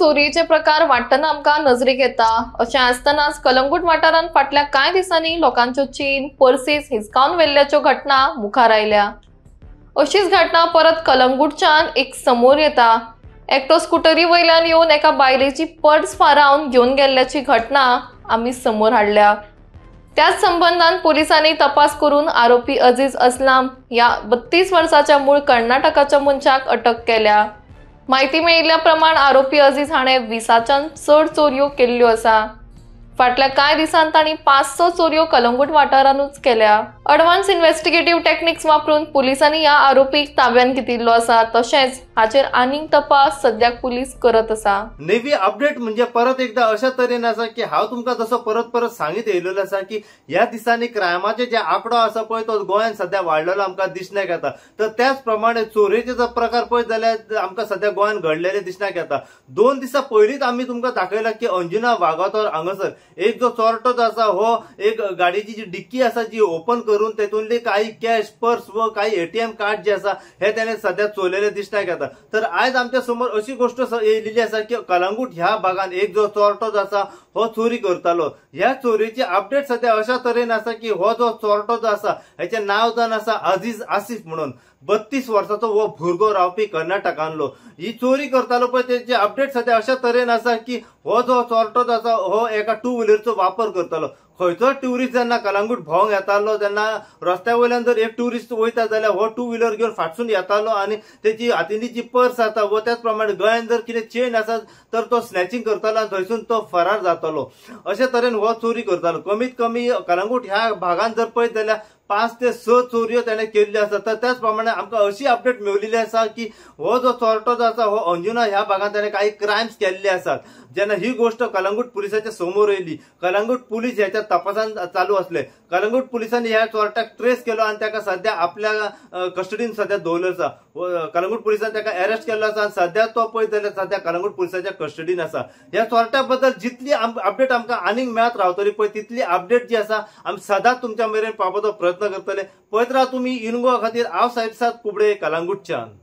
चोरीचे प्रकार वाटतना आमकां नजरेक येता। अशें आसतनाच कलंगूट वाठारांत फाटल्या कांय दिसांनी लोकांच्यो चेन पर्सीस हिसकावन व्हेल्ल्याच्यो घटना मुखार आयल्या। अशीच घटना परत कलंगूटच्यान एक समोर येता। एकटो स्कूटरी वयल्यान येवन एका बायलेची पर्स फारावन घेवन गेल्ल्याची घटना आमी समोर हाडल्या। त्याच संबंधान पोलिसांनी तपास करून आरोपी अजीज असलाम या 32 वर्साच्या मूळ कर्नाटकाच्या मनशाक अटक केल्या। माहिती मेळिल्ल्या प्रमाण आरोपी अजीज हाणें 20च्यान चड चोरयो केल्ल्यो आसा। फाटल्या कांय दिसांत तांणी 5-6 चोरयो कलंगूट वाठारांतूच केल्या। एडवान्स इन्व्हेस्टिगेटिव्ह टेक्निक्स वापरून पोलिसांनी ह्या आरोपीक ताब्यात घेतिल्लो आसा। तशेंच हाचेर आनीक तपास सद्याक पुलीस करत आसा। नेवी अपडेट म्हणजे परत एकदा अशा तरेन आसा की हांव तुमकां जसो परत सांगीत येयलेलो आसा की ह्या दिसांनी क्रायमाचे जे आंकडो आसा पळय तो गोंयांत सध्या वाडलेलो आमकां दिसण्याक येता। तर त्याच प्रमाणे चोरेचे जर प्रकार पळयत जाल्यार आमकां सध्या गोंयांत घडलेले दिसण्याक येता। 2 दिसा पयलींच आमी तुमकां दाखयला की अंजुना वागातोर हांगासर एक जो चोरटो जो आसा हो एक गाडीची जी डिक्की आसा जी ओपन करून तेतूंतली काही कॅश पर्स व काही एटीएम कार्ड जे आसा हे त्याने सध्या चोरलेले दिसण्याक येता। तर आज आमच्या समोर अशी गोष्ट येयलेली आसा की कलंगूट ह्या भागात एक जो चोरटो जो आसा हो चोरी करतालो। ह्या चोरीची अपडेट सध्या अशा तरेन आसा की हो जो चोरटो जो आसा हेचे नाव जावन आसा अजीज आसिफ म्हणून। 32 वर्साचो हो भुरगो रावपी कर्नाटकांतलो। ही चोरी करतालो पळय तेची अपडेट सध्या अशा तरेन आसा की हो जो चोरटो जो आसा हो एका 2 व्हिलरचो वापर करतालो। खंयचो ट्युरिस्ट जेन्ना कलंगूट भोंवंक येतालो जेन्ना रस्त्या वयल्यान जर एक ट्युरिस्ट वयता जाल्यार हो 2 व्हिलर घेवन फाटसून येतालो आणि तेची हातींतली जी पर्स आसा व त्याच प्रमाणे गळ्यान जर कितें चेन आसा तर तो स्नॅचिंग करतालो आणि थंयसून तो फरार जातालो। अशा तरेन हो चोरी करतालो। कमीत कमी कलंगूट ह्या भागांत जर पळयत जाल्यार 5 ते 6 चोरयो त्याने केल्ल्यो आसा। तर त्याच प्रमाणे आमकां अशी अपडेट मेळिल्ली आसा की हो जो चोरटो जो आसा हो अंजुना ह्या भागांत त्याने काही क्रायम्स केल्ले आसात। जेन्ना ही गोष्ट कलंगूट पुलिसाच्या समोर येयली, कलंगूट पुलीस ह्याच्या तपासान चालू असले। कलंगूट पुलिसांनी ह्या चोरट्याक ट्रेस केलो आणि त्याका सध्या आपल्या कस्टडीन सध्या दवरलो आसा। कलंगूट पुलिसांनी त्याका अरेस्ट केल्लो आसा आणि सध्या तो पळयत जाल्यार सध्या कलंगूट पुलिसाच्या कस्टडीन आसा। ह्या चोरट्या बद्दल जितली अपडेट आमकां आनीक मेळत रावतली पळय तितली अपडेट जी आसा आमी सदांच तुमच्या मेरेन पावपाचो प्रयत्न करतले। पळयत राहा तुम्ही इनगो खातीर हांव साहेब साद कुबडे कलंगूटच्यान।